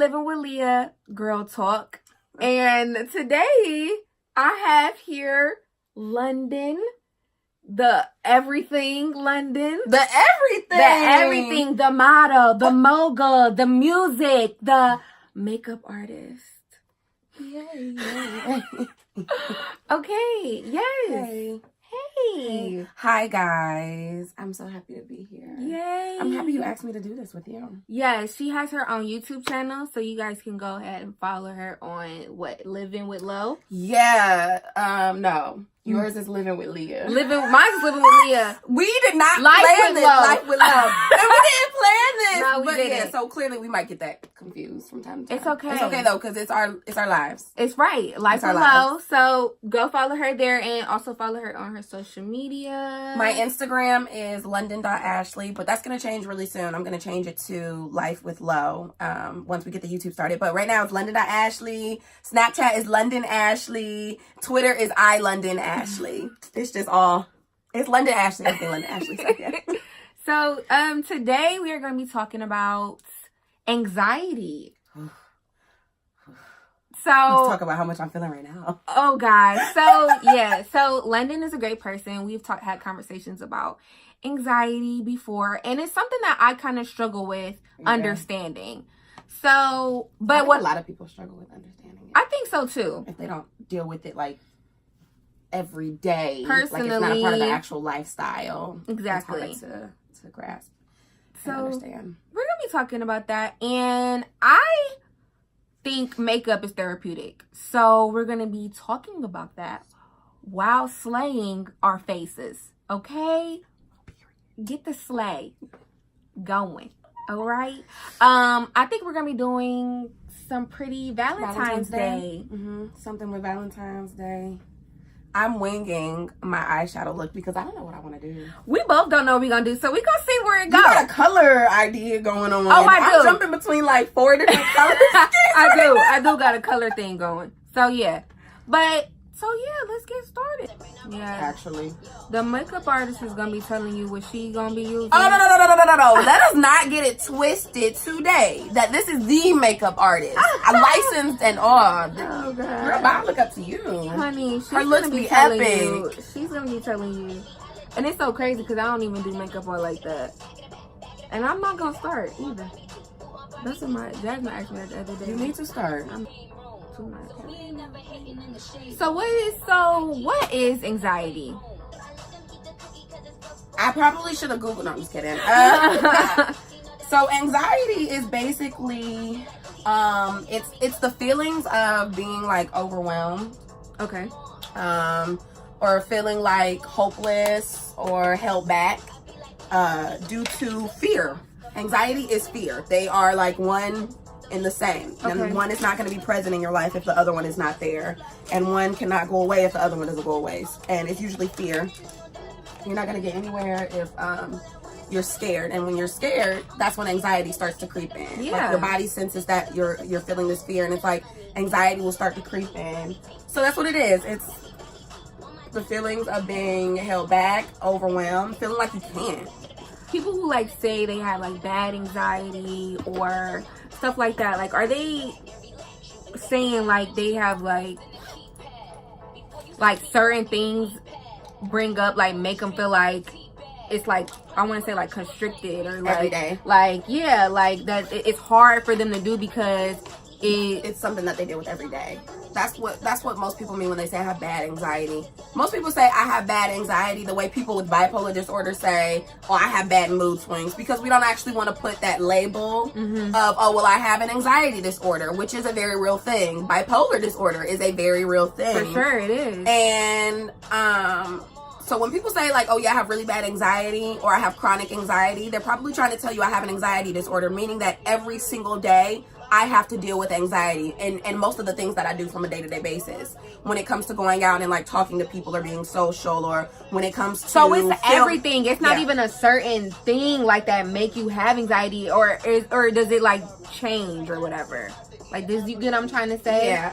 Living with Leah, Girl Talk. And today I have here London, the everything London. The everything, the model, the mogul, the music, the makeup artist. Yay. Okay, yes. Hey. Hey. Hi, guys. I'm so happy to be here. Yay. I'm happy you asked me to do this with you. Yes, she has her own YouTube channel, so you guys can go ahead and follow her on Living with Lo? Yeah. No. Yours is Living with Leah. Mine's is Living with Leah. We did not Life plan with this. Lo. Life with love. And we didn't plan this. No, we but didn't. Yeah, so clearly we might get that confused from time to time. It's okay. It's okay though, because it's our lives. It's right. Life It's our with Lo. lives. So go follow her there and also follow her on her social media. My Instagram is london.ashley, but that's going to change really soon. I'm going to change it to Life with Lo once we get the YouTube started. But right now it's london.ashley. Snapchat is London Ashley. Twitter is iLondonAshley. It's just all, it's London Ashley. Everything London Ashley. So, yeah. So today we are going to be talking about anxiety. So Let's talk about how much I'm feeling right now. Oh, guys. So, yeah. So, London is a great person. We've had conversations about anxiety before. And it's something that I kind of struggle with understanding. So, but a lot of people struggle with understanding it. I think so, too. If they don't deal with it, like, every day. Personally. Like, it's not a part of the actual lifestyle. Exactly. It's hard to grasp So, and understand. We're going to be talking about that. And I think makeup is therapeutic. So we're going to be talking about that while slaying our faces. Okay? Get the slay going. All right? I think we're going to be doing some pretty Valentine's Day. Mm-hmm. Something with Valentine's Day. I'm winging my eyeshadow look because I don't know what I want to do. We both don't know what we're going to do, so we're going to see where it goes. You got a color idea going on. Oh, I do. I'm jumping between like 4 different colors. I do got a color thing going. So, yeah. Let's get started. Yeah. Actually. The makeup artist is going to be telling you what she going to be using. Oh, no. Let us not get it twisted today. That this is the makeup artist. I'm licensed and all. Oh, God. Girl, I look up to you. Honey, she's Her looks going to be telling epic. you. She's going to be telling you. And it's so crazy because I don't even do makeup or like that. And I'm not going to start either. That's what Jasmine asked me that the other day. You need to start. I'm too much. So what is anxiety? I probably should have Googled. No, I'm just kidding. So anxiety is basically, it's the feelings of being like overwhelmed. Okay. Or feeling like hopeless or held back, due to fear. Anxiety is fear. They are like one in the same. Okay. And one is not going to be present in your life if the other one is not there. And one cannot go away if the other one doesn't go away. And it's usually fear. You're not going to get anywhere if you're scared. And when you're scared, that's when anxiety starts to creep in. Yeah. Like your body senses that you're feeling this fear, and it's like anxiety will start to creep in. So that's what it is. It's the feelings of being held back, overwhelmed, feeling like you can't. People who like say they have like bad anxiety or stuff like that, like are they saying like they have like certain things bring up, like make them feel like it's like, I want to say like constricted or like Every day. Like yeah, like that it's hard for them to do because it's something that they deal with every day. That's what most people mean when they say I have bad anxiety. Most people say I have bad anxiety the way people with bipolar disorder say, oh, I have bad mood swings, because we don't actually want to put that label of, oh, well, I have an anxiety disorder, which is a very real thing. Bipolar disorder is a very real thing. For sure it is. And so when people say like, oh yeah, I have really bad anxiety or I have chronic anxiety, they're probably trying to tell you I have an anxiety disorder, meaning that every single day I have to deal with anxiety and most of the things that I do from a day-to-day basis. When it comes to going out and like talking to people or being social, or when it comes to so it's everything. It's not even a certain thing like that make you have anxiety, or does it like change or whatever? Like, does you get what I'm trying to say? Yeah.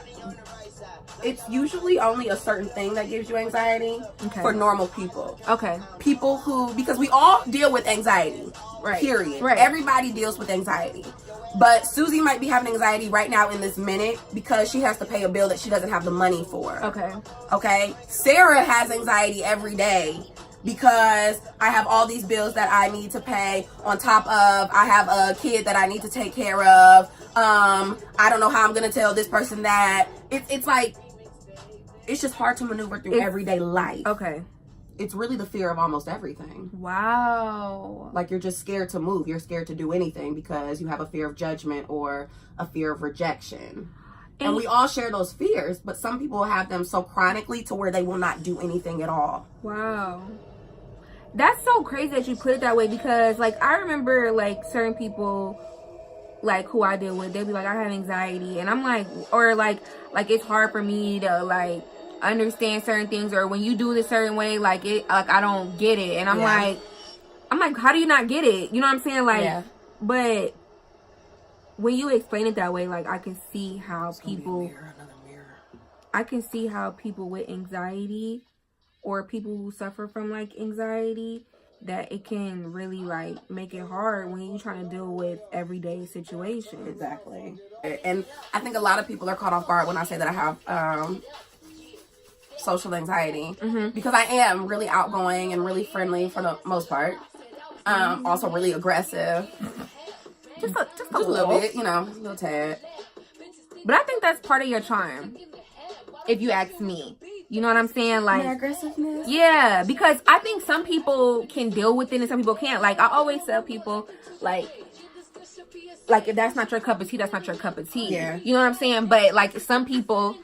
it's usually only a certain thing that gives you anxiety for normal people. Okay. People who, because we all deal with anxiety. Right. Period. Right. Everybody deals with anxiety. But Susie might be having anxiety right now in this minute because she has to pay a bill that she doesn't have the money for. Okay. Okay? Sarah has anxiety every day because I have all these bills that I need to pay, on top of I have a kid that I need to take care of. I don't know how I'm going to tell this person that. It's like, it's just hard to maneuver through everyday life. Okay. It's really the fear of almost everything. Wow. Like, you're just scared to move. You're scared to do anything because you have a fear of judgment or a fear of rejection. And we all share those fears, but some people have them so chronically to where they will not do anything at all. Wow. That's so crazy that you put it that way, because, like, I remember, like, certain people, like, who I deal with, they'll be like, I have anxiety. And I'm like, or, like, it's hard for me to, like, understand certain things, or when you do it a certain way, like I don't get it. And I'm like, how do you not get it? You know what I'm saying? Like, but when you explain it that way, like, I can see how people, I can see how people with anxiety, or people who suffer from, like, anxiety, that it can really, like, make it hard when you're trying to deal with everyday situations. Exactly. And I think a lot of people are caught off guard when I say that I have social anxiety, because I am really outgoing and really friendly for the most part. Also really aggressive. Just a little bit, you know, a little tad. But I think that's part of your charm, if you ask me. You know what I'm saying? Like, my aggressiveness? Yeah, because I think some people can deal with it and some people can't. Like, I always tell people, like if that's not your cup of tea, that's not your cup of tea. Yeah. You know what I'm saying? But, like, some people,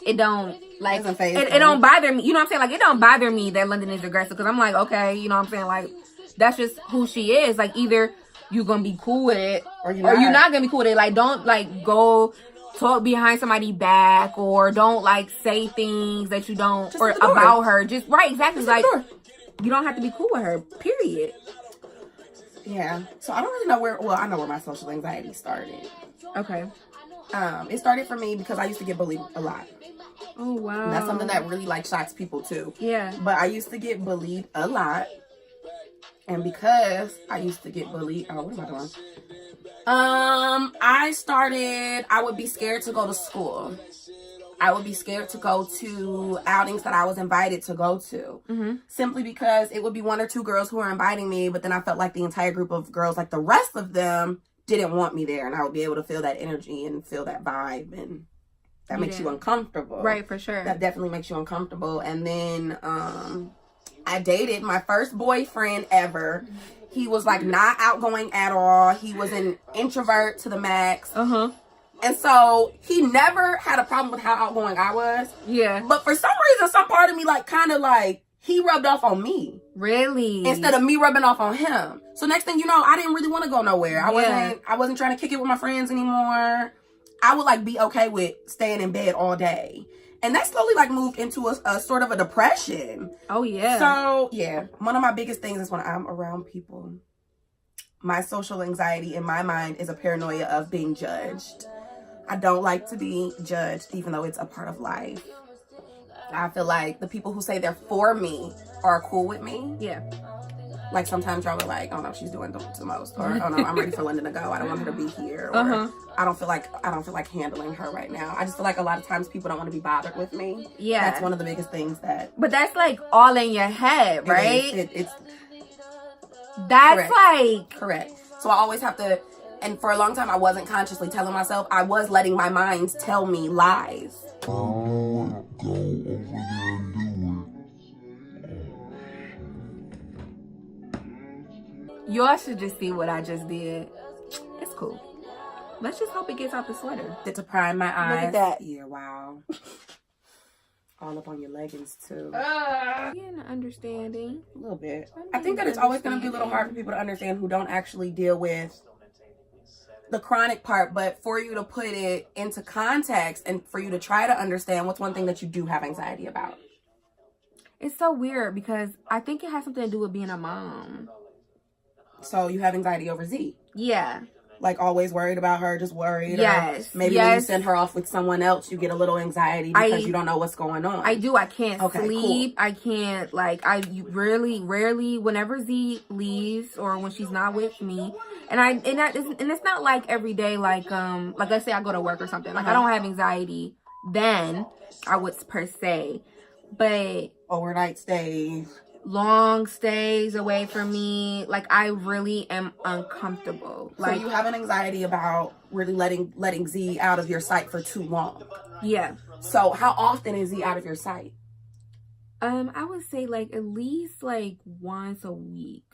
it don't, like, it don't bother me. You know what I'm saying? Like, it don't bother me that London is aggressive, because I'm like, okay, you know what I'm saying? Like, that's just who she is. Like, either you're gonna be cool with it, or you're not gonna be cool with it. Like, don't, like, go talk behind somebody's back, or don't, like, say things that you don't, just or about her. Just, right, exactly. Just like, you don't have to be cool with her, period. Yeah. So I don't really know I know where my social anxiety started. Okay. It started for me because I used to get bullied a lot. Oh, wow. And that's something that really, like, shocks people too. Yeah. But I used to get bullied a lot. And because I used to get bullied, what am I doing? I would be scared to go to school. I would be scared to go to outings that I was invited to go to. Simply because it would be one or two girls who were inviting me, but then I felt like the entire group of girls, like the rest of them, didn't want me there. And I would be able to feel that energy and feel that vibe, and that makes you uncomfortable. Right, for sure. That definitely makes you uncomfortable. And then I dated my first boyfriend ever. He was, like, not outgoing at all. He was an introvert to the max. And so he never had a problem with how outgoing I was. Yeah. But for some reason, some part of me, like, kind of, like, he rubbed off on me. Really? Instead of me rubbing off on him. So next thing you know, I didn't really want to go nowhere. I wasn't trying to kick it with my friends anymore. I would, like, be okay with staying in bed all day. And that slowly, like, moved into a sort of a depression. Oh, yeah. So, yeah. One of my biggest things is when I'm around people, my social anxiety in my mind is a paranoia of being judged. I don't like to be judged, even though it's a part of life. I feel like the people who say they're for me are cool with me. Yeah. Like, sometimes y'all are like, oh no, she's doing the most, or oh no, I'm ready for London to go. I don't want her to be here, or I don't feel like handling her right now. I just feel like a lot of times people don't want to be bothered with me. Yeah, that's one of the biggest things that. But that's, like, all in your head, right? It's. That's correct. Correct. So I always have to, and for a long time I wasn't consciously telling myself. I was letting my mind tell me lies. Go over there and do it. Y'all should just see what I just did. It's cool. Let's just hope it gets out the sweater. To prime my eyes. Look at that. Yeah, wow. All up on your leggings too. Getting an understanding. A little bit. I think that it's always going to be a little hard for people to understand who don't actually deal with the chronic part, but for you to put it into context and for you to try to understand what's one thing that you do have anxiety about. It's so weird because I think it has something to do with being a mom. So you have anxiety over Z? Yeah. Like always worried about her, just worried. Yes. Or maybe when you send her off with someone else, you get a little anxiety because you don't know what's going on. I do. I can't sleep. Cool. I can't, like, rarely, whenever Z leaves or when she's not with me, and it's not like every day, like let's say I go to work or something. Like, I don't have anxiety then, I would per se, but overnight stays, long stays away from me, like, I really am uncomfortable. Like, so you have an anxiety about really letting Z out of your sight for too long. Yeah. So how often is Z out of your sight? I would say like at least like once a week,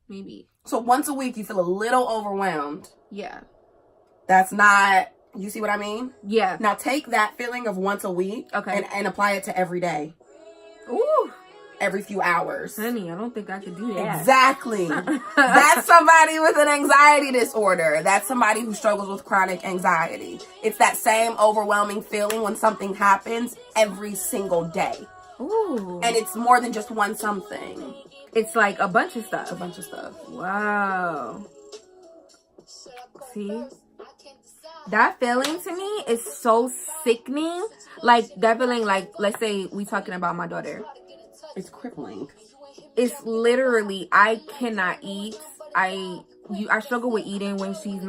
maybe. So once a week you feel a little overwhelmed. Yeah. That's not, you see what I mean? Yeah. Now take that feeling of once a week, okay, and apply it to every day. Ooh. Every few hours. Honey, I don't think I could do that. Exactly. That's somebody with an anxiety disorder. That's somebody who struggles with chronic anxiety. It's that same overwhelming feeling when something happens every single day. Ooh. And it's more than just one something. It's like a bunch of stuff. A bunch of stuff. Wow. See? That feeling to me is so sickening. Like, that feeling, like, let's say we talking about my daughter. It's crippling. It's literally, I cannot eat. I struggle with eating when she's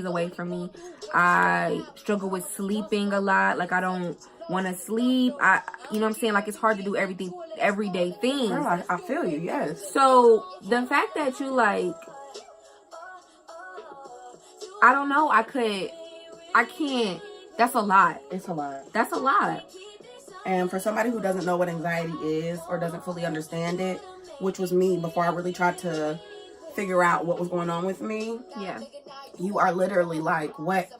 away from me. I struggle with sleeping a lot. Like, I don't want to sleep. You know what I'm saying? Like, it's hard to do everyday things. Girl, I feel you, yes. So the fact that you, like, I don't know, I can't. That's a lot. It's a lot. That's a lot. And for somebody who doesn't know what anxiety is or doesn't fully understand it, which was me before I really tried to figure out what was going on with me. Yeah. You are literally like, what's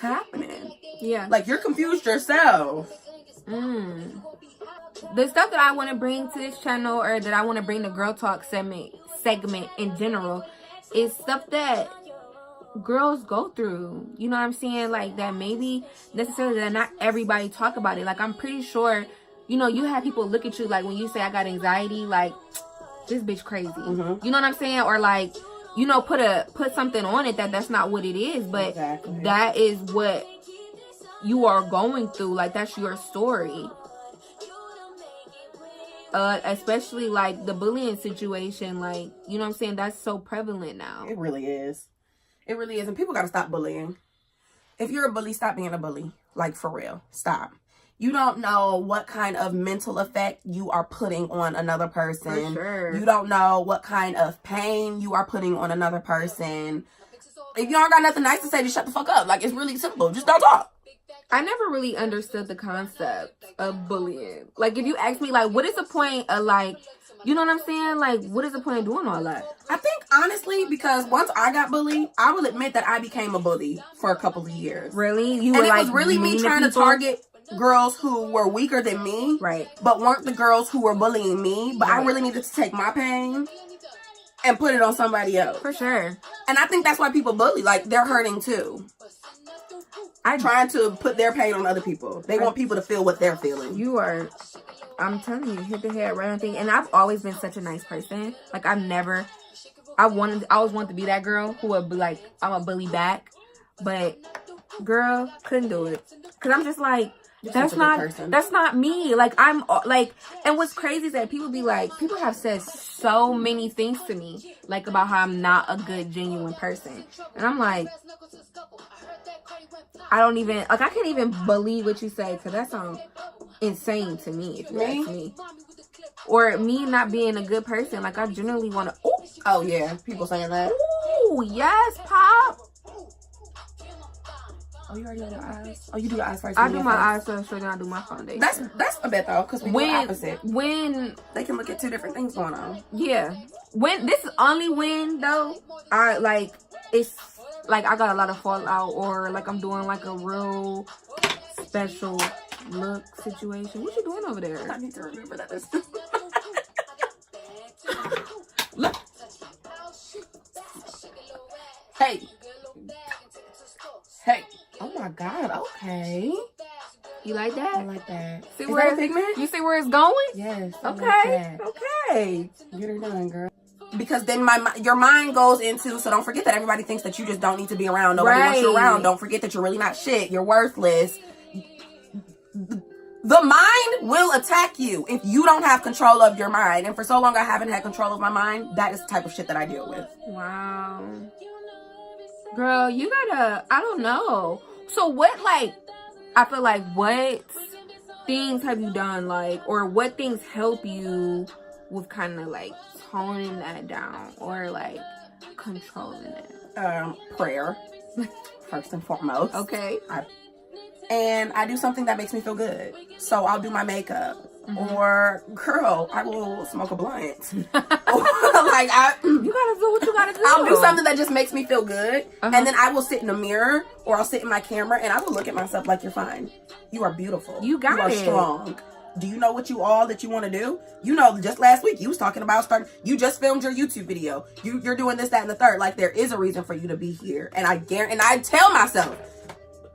happening? Yeah. Like, you're confused yourself. The stuff that I want to bring to this channel, or that I want to bring the Girl Talk segment in general, is stuff that girls go through. You know what I'm saying? Like, that maybe necessarily that not everybody talk about it. Like, I'm pretty sure, you know, you have people look at you like when you say I got anxiety, like, this bitch crazy. Mm-hmm. You know what I'm saying? Or like, you know, put something on it that's not what it is, but exactly. That is what you are going through. Like, that's your story. Especially like the bullying situation, like, you know what I'm saying? That's so prevalent now. It really is. It really is. And people got to stop bullying. If you're a bully, stop being a bully. Like, for real. Stop. You don't know what kind of mental effect you are putting on another person. For sure. You don't know what kind of pain you are putting on another person. If you don't got nothing nice to say, just shut the fuck up. Like, it's really simple. Just don't talk. I never really understood the concept of bullying. Like, if you ask me, like, what is the point of, like, you know what I'm saying? Like, what is the point of doing all that? I think, honestly, because once I got bullied, I will admit that I became a bully for a couple of years. Really? And it was really me trying to target girls who were weaker than me. Right. But weren't the girls who were bullying me. But I really needed to take my pain and put it on somebody else. For sure. And I think that's why people bully. Like, they're hurting too. Trying to put their pain on other people. They want people to feel what they're feeling. I'm telling you, hit the head right on thing. And I've always been such a nice person. Like, I always wanted to be that girl who would be like, I'm a bully back. But, girl, couldn't do it. Because I'm just like, that's not me. Like, I'm like, and what's crazy is that people have said so many things to me, like, about how I'm not a good, genuine person. And I'm like, I can't even believe what you say, because that sounds insane to me, if you ask me. Or me not being a good person. Like, I generally want to. Oh, yeah. People saying that. Ooh, yes, Pop. Oh, you already have your eyes? Oh, you do your eyes first? I do my eyes first, then I do my foundation. That's a bit, though, because we do opposite. When they can look at two different things going on. Yeah. This is only when, though, it's like I got a lot of fallout, or like I'm doing like a real special look situation. What you doing over there? I need to remember that this look. Hey. Oh my God. Okay. You like that? I like that. See Is where that a pigment? You see where it's going? Yes. Okay. Okay. Get her done, girl. Because then your mind goes into, so don't forget that everybody thinks that you just don't need to be around. Nobody wants you around. Don't forget that you're really not shit. You're worthless. The mind will attack you if you don't have control of your mind. And for so long I haven't had control of my mind. That is the type of shit that I deal with. Wow. Girl, you gotta, I don't know. So what, like, I feel like what things have you done, like, or what things help you with kind of like toning that down or like controlling it? Prayer, first and foremost. Okay. And I do something that makes me feel good. So I'll do my makeup. Or, girl, I will smoke a blunt. You gotta do what you gotta do. I'll do something that just makes me feel good. And then I will sit in the mirror or I'll sit in my camera and I will look at myself like, you're fine. You are beautiful. You are strong. Do you know what you want to do? You know, just last week you was talking about you just filmed your YouTube video. You're doing this, that, and the third. Like, there is a reason for you to be here. And I tell myself,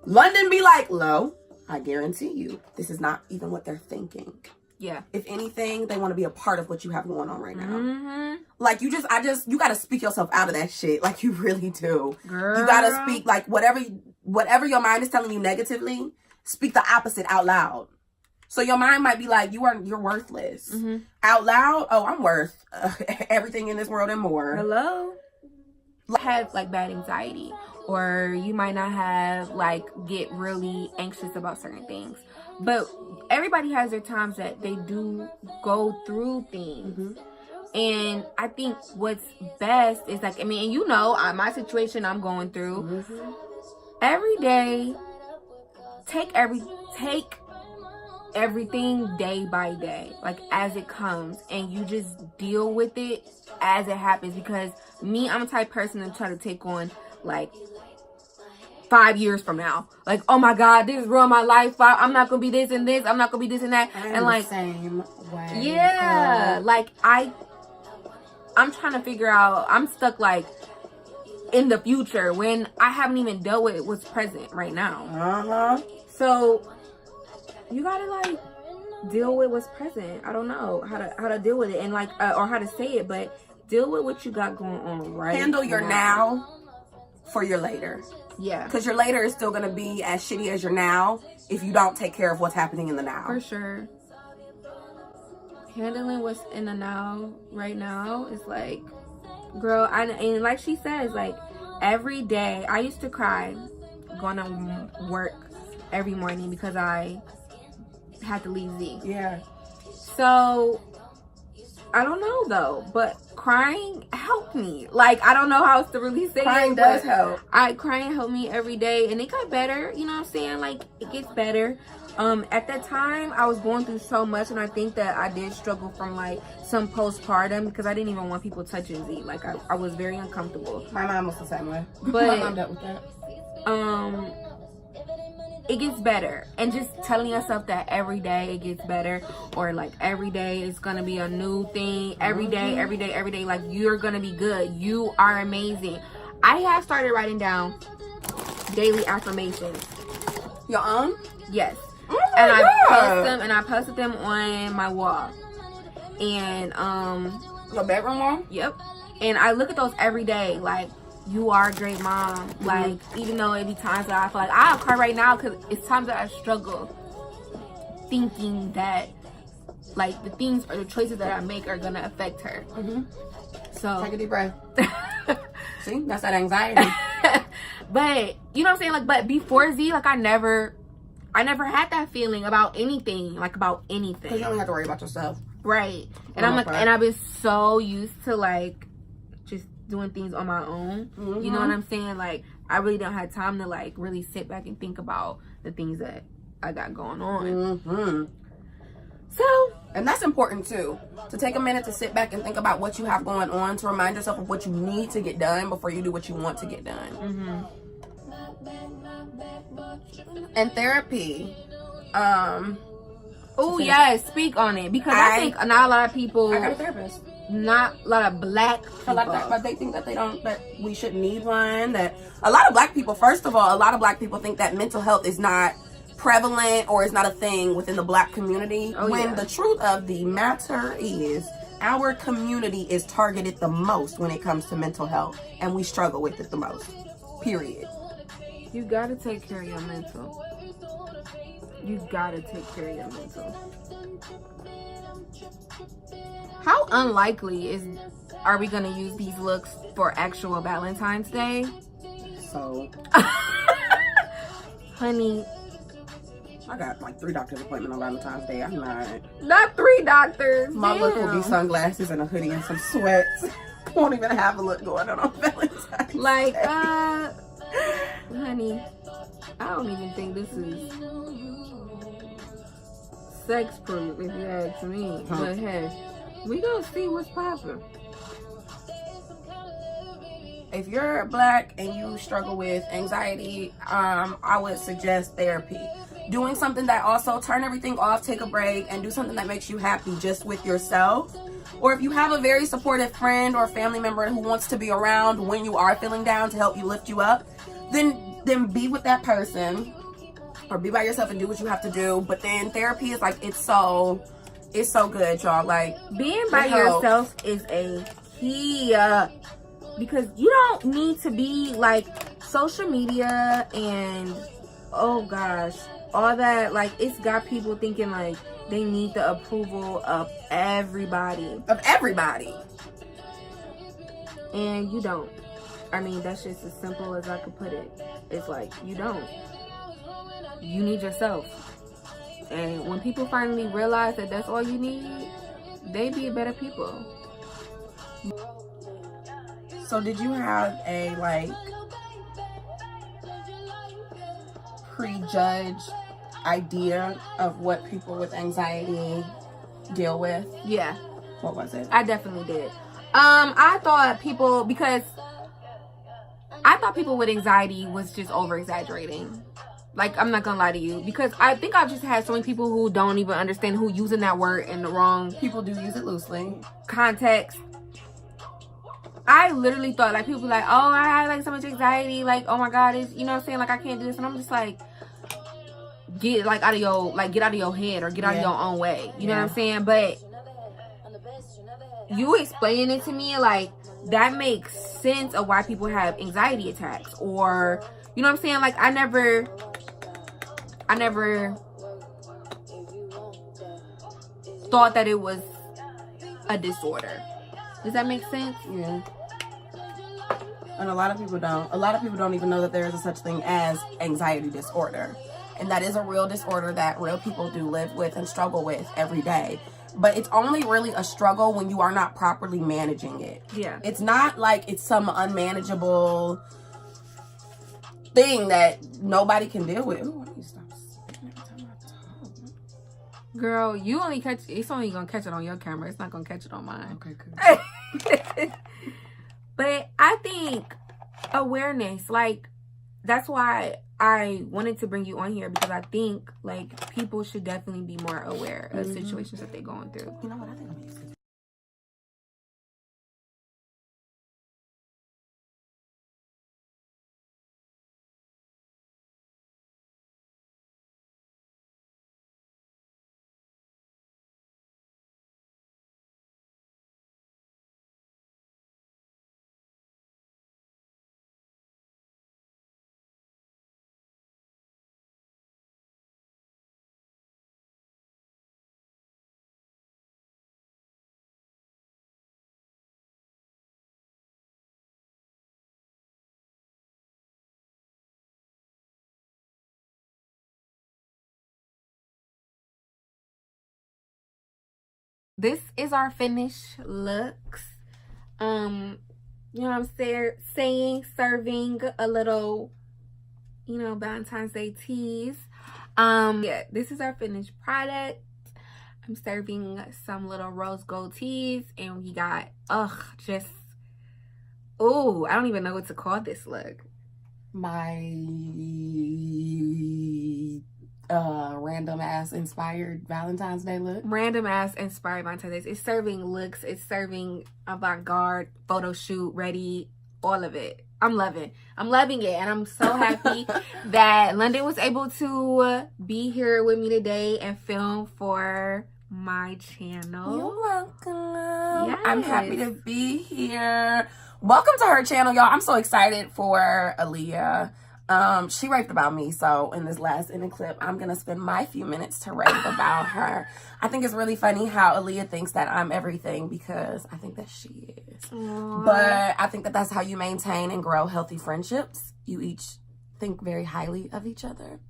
London be like, Lo, I guarantee you, this is not even what they're thinking. Yeah. If anything, they want to be a part of what you have going on right now. Like, you gotta speak yourself out of that shit. Like, you really do. Girl. You gotta speak, like, whatever your mind is telling you negatively, speak the opposite out loud. So your mind might be like, you're worthless. Out loud, oh, I'm worth everything in this world and more. Hello? Have like bad anxiety, or you might not have like get really anxious about certain things, but everybody has their times that they do go through things. And I think what's best is like, I mean, you know, my situation I'm going through every day. Take everything day by day, like as it comes, and you just deal with it as it happens. Because me, I'm the type of person to try to take on like 5 years from now, like, oh my god, this is ruined my life. I'm not gonna be this and this, I'm not gonna be this and that. And like, same way. Yeah, like I'm trying to figure out, I'm stuck like in the future when I haven't even dealt with what's present right now. So you gotta like deal with what's present. I don't know how to deal with it, and like or how to say it, but deal with what you got going on right. Handle your now for your later. Yeah, because your later is still gonna be as shitty as your now if you don't take care of what's happening in the now. For sure. Handling what's in the now right now is like, girl, and like she says, like every day I used to cry going to work every morning because I had to leave Z. Yeah. So I don't know though, but crying helped me. Like, I don't know how else to really say crying it. Does help. Crying helped me every day, and it got better. You know what I'm saying? Like, it gets better. At that time, I was going through so much, and I think that I did struggle from like some postpartum because I didn't even want people touching Z. Like, I was very uncomfortable. My mom was the same way. But my mom dealt with that. It gets better, and just telling yourself that every day it gets better, or like every day it's gonna be a new thing. Every day, like you're gonna be good. You are amazing. I have started writing down daily affirmations. Your own? Yes. Oh and my God. I posted them on my wall. And your bedroom wall? Yep. And I look at those every day, like, you are a great mom. Like, even though it be times that I feel like I'll cry right now because it's times that I struggle thinking that like the things or the choices that I make are gonna affect her. So take a deep breath. See, that's that anxiety. But you know what I'm saying? Like, but before Z, like I never had that feeling about anything. Like about anything. Because you don't have to worry about yourself. Right. And I'm like, and I've been so used to like just doing things on my own. You know what I'm saying? Like, I really don't have time to like really sit back and think about the things that I got going on. So, and that's important too, to take a minute to sit back and think about what you have going on, to remind yourself of what you need to get done before you do what you want to get done. And therapy. Oh yes, speak on it, because I think not a lot of people. I got a therapist. Not a lot of black people. But they think that that we shouldn't need one. That a lot of black people, first of all, a lot of black people think that mental health is not prevalent or is not a thing within the black community. The truth of the matter is, our community is targeted the most when it comes to mental health, and we struggle with it the most. Period. You gotta take care of your mental. You gotta take care of your mental. How unlikely are we gonna use these looks for actual Valentine's Day? So, honey, I got like 3 doctor's appointments on Valentine's Day. I'm not 3 doctors. My Damn. look will be sunglasses and a hoodie and some sweats. Won't even have a look going on Valentine's like, Day. Honey, I don't even think this is sex proof, if you ask me. Huh. But hey, we gonna see what's popping. If you're Black and you struggle with anxiety, I would suggest therapy. Doing something that also turn everything off, take a break, and do something that makes you happy just with yourself. Or if you have a very supportive friend or family member who wants to be around when you are feeling down to help you lift you up, then be with that person, or be by yourself and do what you have to do. But then therapy is like, it's so good, y'all. Like, being by yourself is a key, because you don't need to be like social media and oh gosh, all that. Like, it's got people thinking like they need the approval of everybody, and you don't. I mean, that's just as simple as I could put it. It's like, you don't. You need yourself. And when people finally realize that that's all you need, they be better people. So did you have a like prejudged idea of what people with anxiety deal with? Yeah. What was it? I definitely did. I thought people with anxiety was just over exaggerating. Like, I'm not gonna lie to you, because I think I've just had so many people who don't even understand, who using that word in the wrong. People do use it loosely. Context. I literally thought, like, people like, oh, I have like so much anxiety, like, oh my god, it's, you know what I'm saying, like, I can't do this, and I'm just like, get out of your head, or get out of your own way. You know what I'm saying? But you explaining it to me, like, that makes sense of why people have anxiety attacks, or, you know what I'm saying? Like, I never thought that it was a disorder. Does that make sense? Yeah. And a lot of people don't. A lot of people don't even know that there is a such thing as anxiety disorder. And that is a real disorder that real people do live with and struggle with every day. But it's only really a struggle when you are not properly managing it. Yeah. It's not like it's some unmanageable thing that nobody can deal with. Ooh, I need to stop spitting every time I talk. Girl, it's only gonna catch it on your camera. It's not gonna catch it on mine. Okay, cool. But I think awareness, like, that's why I wanted to bring you on here, because I think, like, people should definitely be more aware of situations that they're going through. You know what? I think I'm used to it. This is our finished looks. You know what I'm saying? Serving a little, you know, Valentine's Day tease. Yeah, this is our finished product. I'm serving some little rose gold teas, and we got, I don't even know what to call this look. My random ass inspired Valentine's Day look. Random ass inspired Valentine's Day. It's serving looks. It's serving avant-garde, photo shoot ready, all of it. I'm loving it, and I'm so happy that London was able to be here with me today and film for my channel. You're welcome. Yes. I'm happy to be here. Welcome to her channel, y'all. I'm so excited for Aaliyah. She raved about me, so in this last ending clip, I'm gonna spend my few minutes to rave about her. I think it's really funny how Aaliyah thinks that I'm everything because I think that she is. Aww. But I think that that's how you maintain and grow healthy friendships. You each think very highly of each other.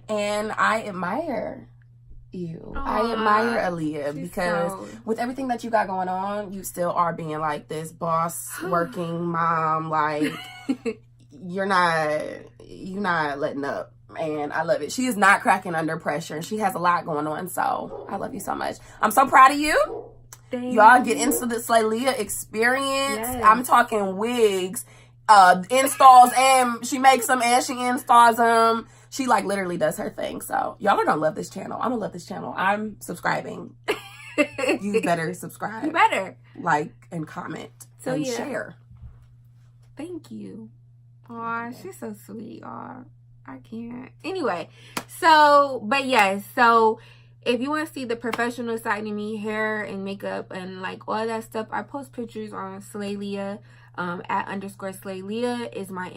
And I admire you. Aww. I admire Aaliyah She's because so... with everything that you got going on, you still are being like this boss, working mom. Like, you're not letting up. And I love it. She is not cracking under pressure. And she has a lot going on. So I love you so much. I'm so proud of you. Thank Y'all get into the Slaylia experience. Yes. I'm talking wigs, installs, and she makes them and she installs them. She like literally does her thing. So y'all are gonna love this channel. I'm gonna love this channel. I'm subscribing. You better subscribe. You better. Like and comment and yeah. share. Thank you. Aw, she's so sweet, y'all. I can't. Anyway, but yes, so if you want to see the professional side of me, hair and makeup and like all that stuff, I post pictures on Slaylia, at _Slaylia is my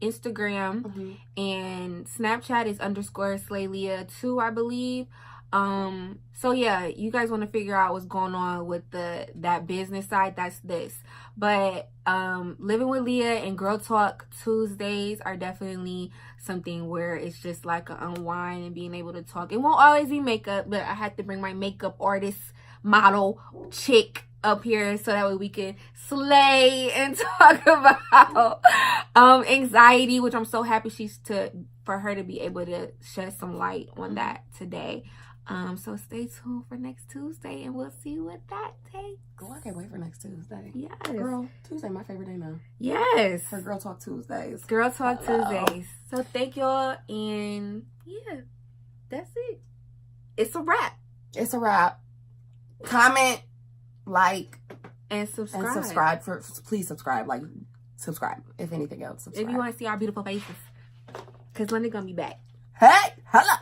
Instagram, and Snapchat is _Slaylia 2, I believe. So yeah, you guys want to figure out what's going on with that business side, that's this. But Living with Leah and Girl Talk Tuesdays are definitely something where it's just like an unwind and being able to talk. It won't always be makeup, but I had to bring my makeup artist, model, chick up here so that way we can slay and talk about anxiety, which I'm so happy for her to be able to shed some light on that today. So stay tuned for next Tuesday and we'll see what that takes. Oh, I can't wait for next Tuesday. Yes. Girl, Tuesday my favorite day now. Yes. For Girl Talk Tuesdays. Girl Talk Hello. Tuesdays. So thank y'all, and yeah, that's it. It's a wrap. It's a wrap. Comment, like, And subscribe. and subscribe. Please subscribe. Like, subscribe. If anything else, subscribe. If you want to see our beautiful faces. Because London gonna be back. Hey, hello.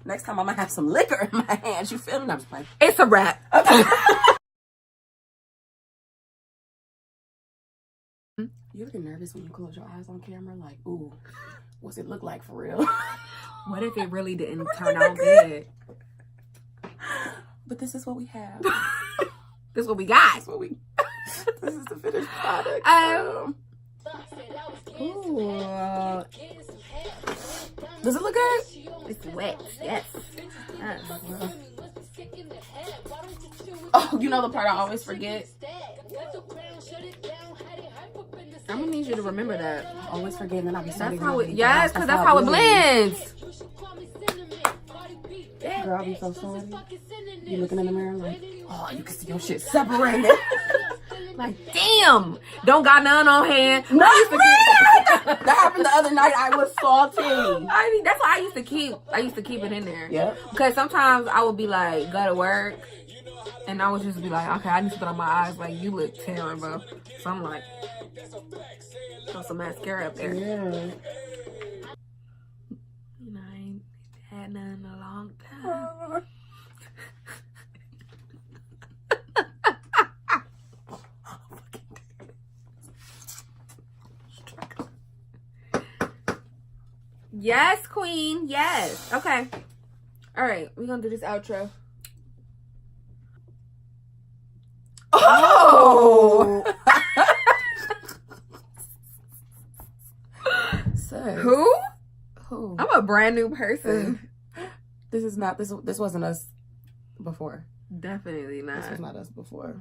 Next time I'm gonna have some liquor in my hands. You feel me? I'm just playing. It's a wrap. Okay. You ever get nervous when you close your eyes on camera? Like, ooh, what's it look like for real? What if it really didn't turn out good? But this is what we have. This is what we got. This is what we. This is the finished product. Ooh, Does it look good? it's wet. Yes. Oh, you know the part I always forget? I'm gonna need you to remember that. Always forget, and then I'll be starting. That's how it. Yes, because that's how it blends. Girl, I'll be so sorry. You looking in the mirror like, oh, you can see your shit separated. Like, damn, don't got none on hand. Not me! That happened the other night. I was salty. I mean, that's what I used to keep. I used to keep it in there. Yeah. Because sometimes I would be like, go to work, and I would just be like, okay, I need to put on my eyes. Like, you look terrible. So I'm like, throw some mascara up there. Yeah. You know, I ain't had none in a long time. Yes, queen. Yes. Okay. All right. We're going to do this outro. Oh! Sir. Who? Who? I'm a brand new person. This is not, this wasn't us before. Definitely not. This was not us before.